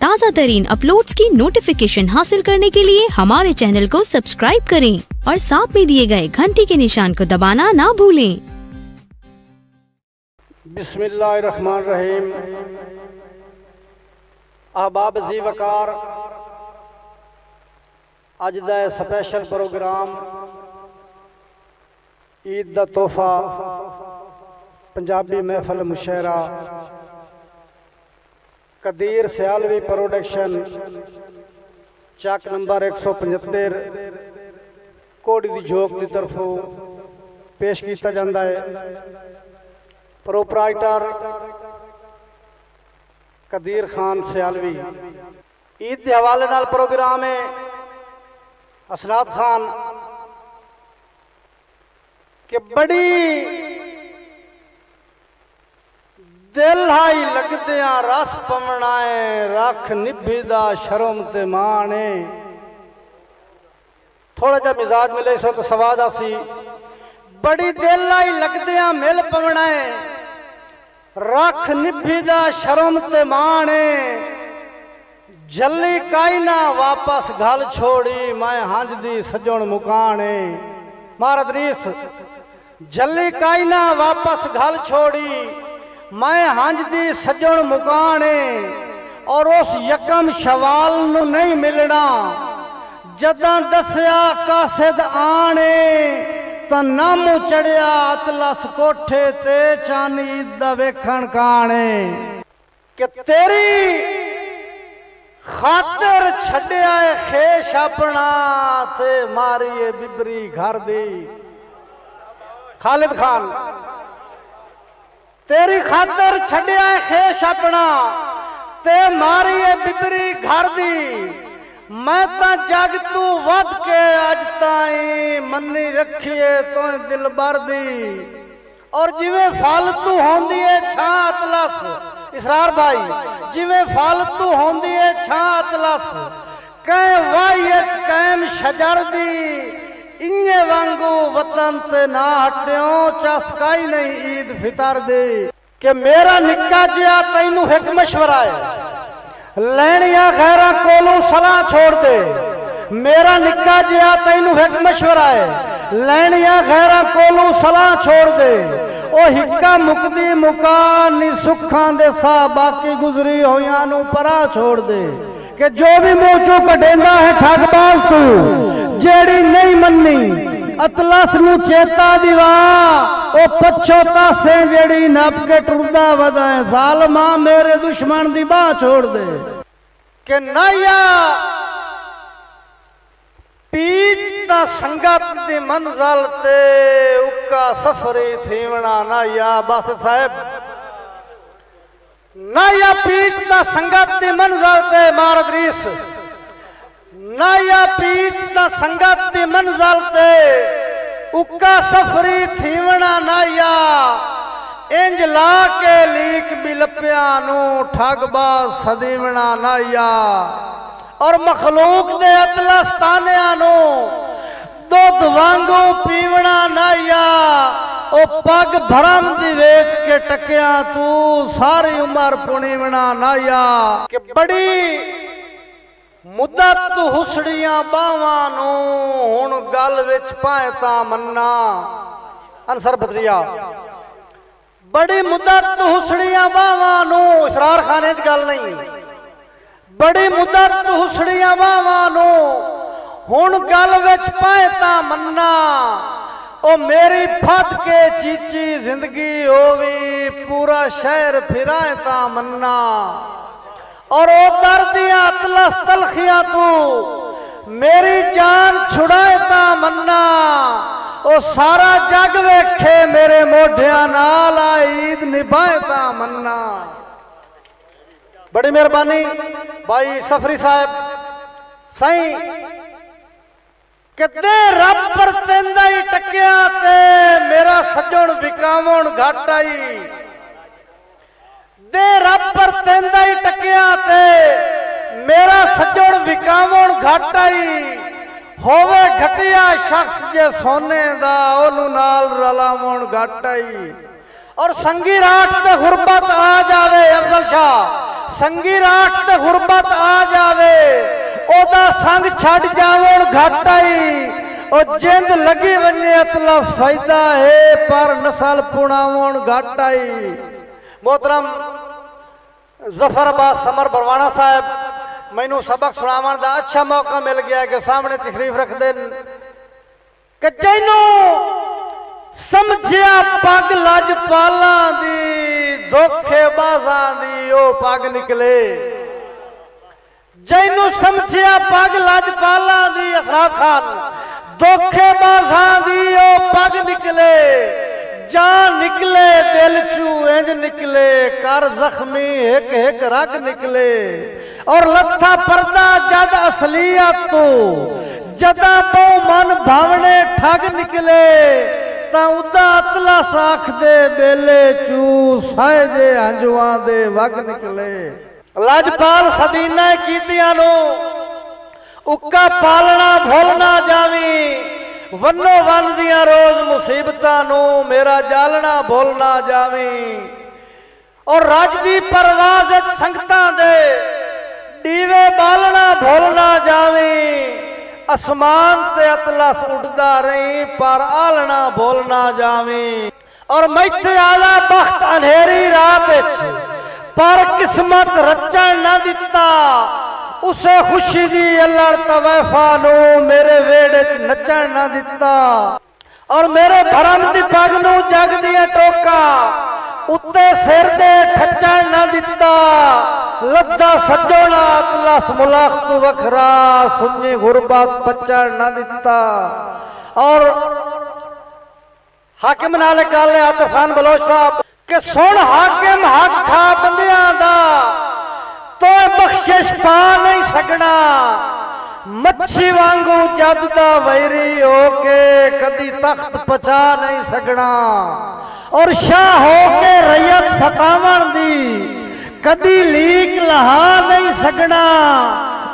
ताज़ा तरीन अपलोड्स की नोटिफिकेशन हासिल करने के लिए हमारे चैनल को सब्सक्राइब करें और साथ में दिए गए घंटी के निशान को दबाना ना भूलें। बिस्मिल्लाहिर्रहमानिर्रहीम। अहबाब जी वकार, अज दा स्पैशल प्रोग्राम ईद दा तोहफा पंजाबी महफल मुशायरा कदीर सियालवी प्रोडक्शन चक नंबर 175 कोड़ी दी झोक की तरफों पेश किया जाता है। प्रोपराइटर कदीर खान सियालवी। ईद के हवाले नाल प्रोग्राम है। असनाद खान के बड़ी दिल हाई लगदिया रस पवनाए रख निभिदा शर्म ते माने। थोड़ा जा मिजाज मिले सो तो सवाद आसी। बड़ी दिल हाई लगदिया मिल पवनाए रख निभिदा शर्म ते माने। जल्ली काई ना वापस घल छोड़ी मैं हंज दी सजण मुकाने। महाराज रीस जल्ली काई ना वापस घल छोड़ी मैं हंज दी सजण मुकाने। और उस यकम शवाल नू नहीं मिलना जदां दस्या कासिद आने। तां नामू चढ़िया अतलस कोठे ते चानी ईद दा वेखण काने। कि तेरी खातर छड्या खेश अपना ते मारी बिबरी घर दी। खालिद खान तेरी खातर छड्या खेश अपना ते मारी बिबरी घर दी। मैं ता जग तू वध के अज ताई मन्नी रखिए तो दिल भर दी। और जिवें फालतू होंदी है छां अतलस इसरार भाई जिवें फालतू होंदी है छां अतलस कै वाइच कैम शजर दी। इन्ने वांगू वतन ते ना हटियो चसकाई नहीं ईद फितर दी। कि मेरा निक्का जिया तैनू एक मशवरा है लैनिया खैरा कोलू सलाह छोड़ दे। मेरा निक्का जिया तैनू एक मशवरा है लैनिया खैरा कोलू सलाह छोड़ दे। ओ हिक्का मुकदी मुका नी सुखां दे सा बाकी गुजरी होइयां नू परा छोड़ दे। कि जो भी मुंह चों कढेंदा है ठगबाज तू जेड़ी नहीं मन्नी अतलस नू चेता दिवा। ओ पछोता से जेड़ी नप के टुरदा वदा है जालमा मेरे दुश्मन दी बाह छोड़ दे। कि नाया पीच ता संगत दी मंजल ते उक्का सफरी थीवना नाया। बस साहब नाया पीच ता संगत दी मंजल ते मारद रीस नाया पीच ता संगत दी मंजल ते उक्का सफरी थीवना नाया। इंज ला के लीक बिलपिया नू ठगबाज सदीवना नाया। और मखलूक दे अतलस तानिया नू दुध वांगू पीवना नाया। ओ पग भरम दी वेच के टकिया तू सारी उम्र पुणीवना नाया। कि बड़ी मुद्दत हुसड़ियां बावां नू हुण गल विच पाए तां मन्ना। अनसर बदरिया बड़ी मुद्दत हुसड़ियां बावां नू इसरार खाने च गल नहीं। बड़ी मुद्दत हुसड़ियां बावां नू हुण गल विच पाए तां मन्ना। ओ मेरी फद के चीची जिंदगी होवी पूरा शहर फिराए तां मन्ना। और ओ दर्दियां अतलस तलखियां तू मेरी जान छुड़ाए तां मन्ना। ओ सारा जग वेखे मेरे मोढिया नाल ईद निभाए तां मन्ना। बड़ी मेहरबानी भाई सफरी साहब सही। किते रब पर तेंदा ही टकिया ते मेरा सजण विकावण घट आई। दे रब पर तेंदा ही टकिया ते मेरा सजण विकावण घट आई। होवे घटिया शख्स जे सोने दा ओनू नाल रलावण घट आई। और संगी रात ते गुरबत आ जावे अफजल शाह संगी राख ते गुरबत आ जावे ओदा संग छड़ जावण घाटाई और जिंद लगी वने अतलस फायदा है पर नस्ल पुणावण घाटाई। मोहतरम जफराबाद समर बरवाना साहब मैनू सबक सुनावन दा अच्छा मौका मिल गया कि सामने तकरीफ रख देन कि जैनू समझिया पग लजपाला दी धोखेबाजां दी ओ पग निकले। जैनू समझिया पग लजपाला दी असरात खान धोखेबाजां दी ओ पग निकले। जान निकले दिल चू इंज निकले कर जख्मी एक एक रग निकले। और लथा पर्दा जद असलियत तो जदा बहु मन भावने ठग निकले ता उदा अतला साख दे बेले चू साए दे हंजुआं दे वग निकले। लजपाल सदीना कीतियां नो उक्का पालना भुलना जावी वन्नो वन दियां रोज मुसीबतां नू मेरा जालना भुलना जावी। और राज दी परवाज़ संगतां दे दीवे बालना भुलना जावी। आसमान ते अतलस उड़दा रही पर आलना भुलना जावी। और मैथे आला बख्त अंधेरी रात पर किस्मत रचन ना दिता उसे खुशी दी अल्लड़ तवैफा नू मेरे वेड़े च नचन ना दिता। और मेरे भरम दी पग नू जग दिया टोका उत्ते सिर दे ठचन ना दिता। लद्दा सजोना अतलस मुलाख्त वखरा सुन्नी गुरबत पचन ना दिता। और हाकिम नाल गल आतिफ खान बलोच साहब कि सुन हाकिम हक खा बंदियां दा तो बख्शिश पा नहीं सकना। मच्छी वांगू जद दा वैरी हो के कदी तख्त पचा नहीं सकना। और शाह हो के रैयत सतावण दी कदी लीक लहा नहीं सकना।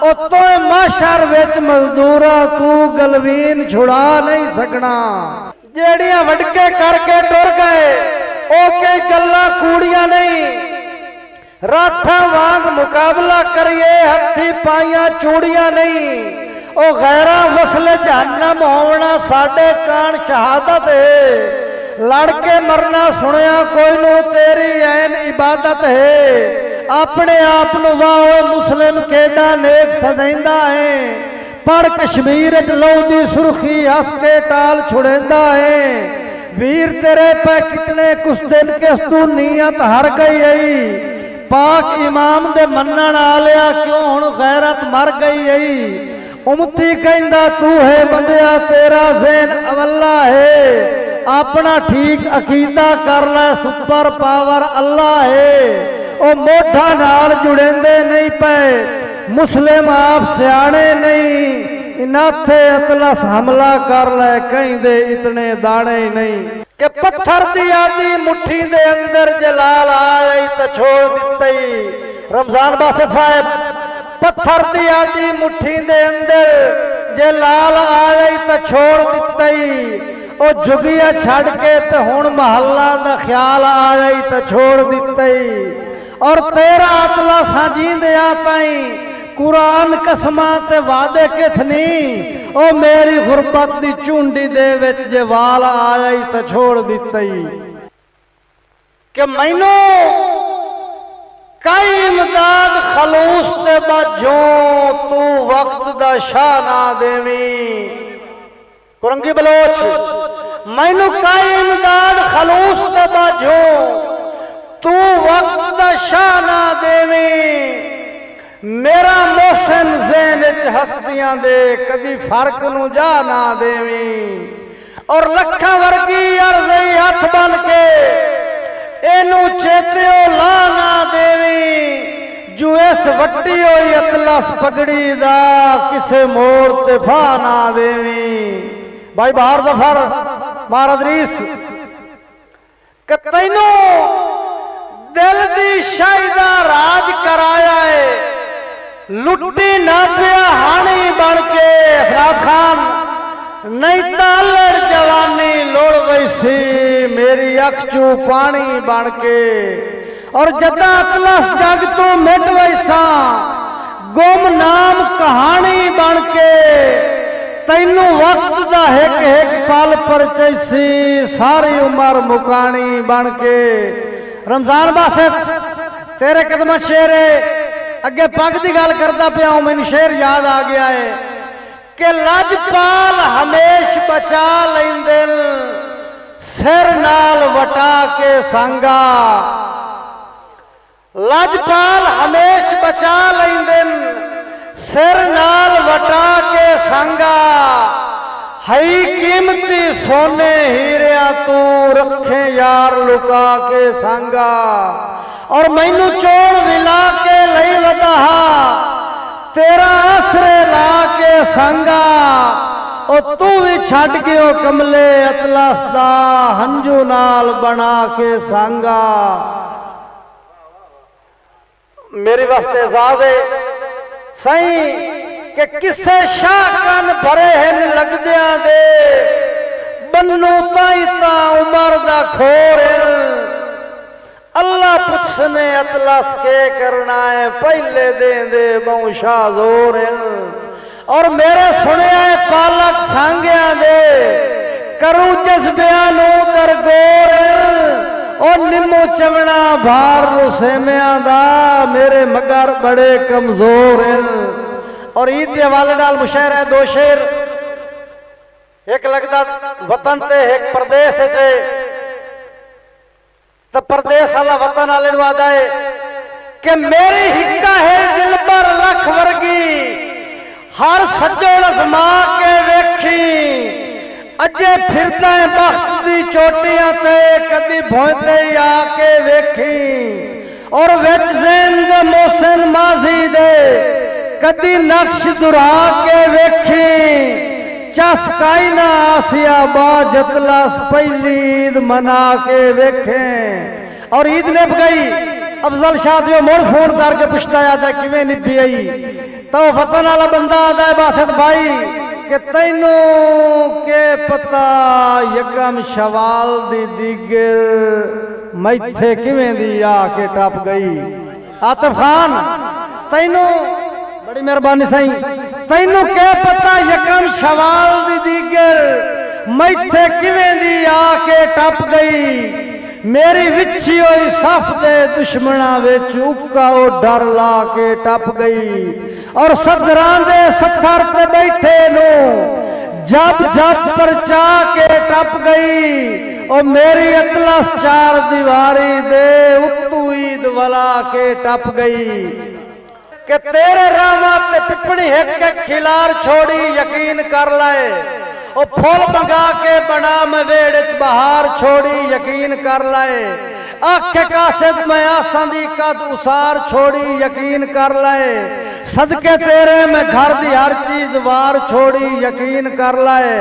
और तो माशर विच मजदूरा तू गलवीन छुड़ा नहीं सकना। जेड़ियां वडके करके टुर गए ओ के गल्लां कूड़ियां नहीं। राठा वांग मुकाबला करिए हथी पाइया चूड़ियां नहीं। ओ गैरा वसले जहन्नम होना साडे कान शहादत है। लड़ के मरना सुनिया कोई नू तेरी ऐन इबादत है। अपने आप वाह मुस्लिम केडा नेक सजाइंदा है। पर कश्मीर लहू दी सुर्खी हस के टाल छुड़ेंदा है। वीर तेरे पे कितने कुछ दिन किस तू नीयत हर गई आई। पाक इमाम दे मनन आलिया क्यों हुण गैरत मर गई आई। उमती कहंदा तू है बंदिया तेरा ज़हन अवल्ला है। अपना ठीक अकीदा कर ले सुपर पावर अल्लाह है। ओ मोढ़ा नाल जुड़ेंदे नहीं पे मुस्लिम आप सियाने नहीं। इनाथे अतलस हमला कर ले कहीं दे इतने दाने ही नहीं। कि पत्थर दी आदि मुट्ठी दे अंदर जलाल आई तो छोड़ दिते। रमजान बासे साहब पत्थर दी आदि मुट्ठी दे अंदर जलाल आई तो छोड़ दिते। ओ जुगिया छड़ के ते हुण महल्ला दा ख्याल आई तो छोड़ दिते। और तेरा अतला साजींदिया ताई कुरान कसमां ते वादे किथनी। ओ मेरी गुरबत दी चूंडी दे विच जे वाल आई तो छोड़ दिते। कि मैनू कई इमदाद खलूस ते बाजों तू वक्त दा शाह ना देवी। कुरंगी बलोच मैनू कई इमदाद खलूस ते बाजों तू वक्त दा शाह ना देवी। मेरा मोहसिन ज़हन च हस्तियां दे कदी फर्क नू जा ना देवी। और लखा वर्गी अर्ज़ी हथ बन के एनू चेत्यो ला ना देवी। जो इस वट्टी होई अतलस पगड़ी दा किसे मोड़ ते फा ना देवी। भाई बाहर जफर महाराज रीस कि तैनू दिल दी शाही दा राज कराया है। लुट्टी ना पिया हानी बन के अफराद खान नहीं तालड़ जवानी लोड़ गई सी मेरी अख चू पानी बन के। और जदा अतलस जग तो मिट वैसा गुमनाम कहानी बन के तैनू वक्त दा एक पल पर चैसी सारी उम्र मुकानी बन के। रमजान बासित तेरे कदम शेर अगे पग की गल करता पिया हूं, मैनू शेर याद आ गया है कि लजपाल हमेश बचा लेंदे सिर नाल वटा के सांगा। लजपाल हमेश बचा लेंदे सिर नाल वटा के सांगा। हई कीमती सोने हीरिया तू रखे यार लुका के सांगा। और मैनू चोर विला के लई वधाहा तेरा आसरे ला के सांगा। और तू भी छड़ गयो कमले अतलस दा हंजू नाल बना के सांगा। मेरे वास्ते एजाज है सही कि किसे शाह कन भरे हैं लगदिया दे बन्नू ताई ता उमर दा खोर। अल्लाह पुछने अतलस के करना है पहले दे दे बहुशा जोर। और मेरे सुने पालक सांगिया दे करूं जज्बिया नू दरगोर। और निम्मो चमना भार रुसेमिया दा मेरे मगर बड़े कमजोर। और ईद के हवाले नाल मुशायर है दो शेर, एक लगदा वतन ते एक प्रदेश है। तो प्रदेश वाला वतन वाले वादा है कि मेरी हिक्का है दिल पर लख वर्गी हर सज्जोड़ अजमा के वेखी। अजे फिरदा है बख्त दी चोटियां ते कदी भोंते आके वेखी। और विच ज़ेन दे मोहसिन माजी दे कदी नक्श दुरा के वेखी। चसकाई ना आसिया बाजतलस पहली ईद मना के वेखे। और ईद निभ गई अफजल शाह जो मोड़ फोन करके पुछता आता किवें निभी आई। तो वतन वाला बंदा आता है बासित भाई कि तैनू के पता यकम शवाल दी दिगर मैथे किवें दी आके टप गई। आतिफ खान तैनू बड़ी मेहरबानी सही तैनू के पता यकम शवाल दी दिगर मैथे किवें दी आके टप गई। मेरी विछी हुई सफ दे दुश्मना विच उक्का ओ डर ला के टप गई। और सदरां दे सत्थर ते बैठे नू जब जब परचा के टप गई। और मेरी अतलस चार दीवारी दे उत्तू ईद वाला के टप गई। कि तेरे रामा ते पिपणी हिक के खिलार छोड़ी यकीन कर लाए। ओ फूल मंगा के बना मवेड़ बहार छोड़ी यकीन कर लाए। आखे कासिद मैं आसां दी कद उसार छोड़ी यकीन कर लाए। सदके तेरे में घर दी हर चीज वार छोड़ी यकीन कर लाए।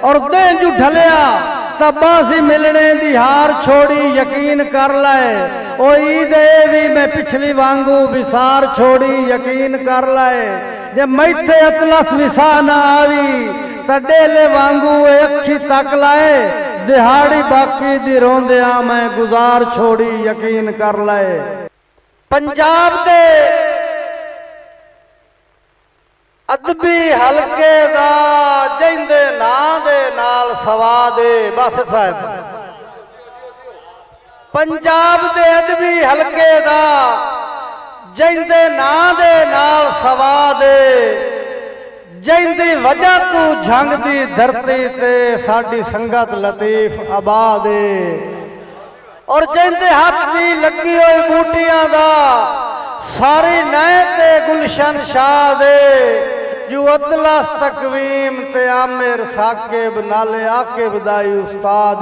और देंजू ढलिया तबाजी मिलने दी हार छोड़ी यकीन कर लाए। ओ ईद भी मैं पिछली वांगू विसार छोड़ी यकीन कर लाए। जे मैथे अतलस विसा ना आवी तडेले वांगू अखी तक लाए। दिहाड़ी बाकी दी रोंदिया मैं गुजार छोड़ी यकीन कर लाए। पंजाब दे अदबी हलके दा जिंदे ना दे नाल सवा दे बस साहब। पंजाब दे अदबी हलके दा जिंदे ना दे नाल सवा दे। जिंदी वजह तू झंग दी धरती ते साडी संगत लतीफ आबाद। और जिंदे हाथ दी लगी हुई बूटियां दा सारी नए ते गुलशन शाह दे। जो अतलस तकवीम ते आमिर साकिब नाले आके बदाई उस्ताद।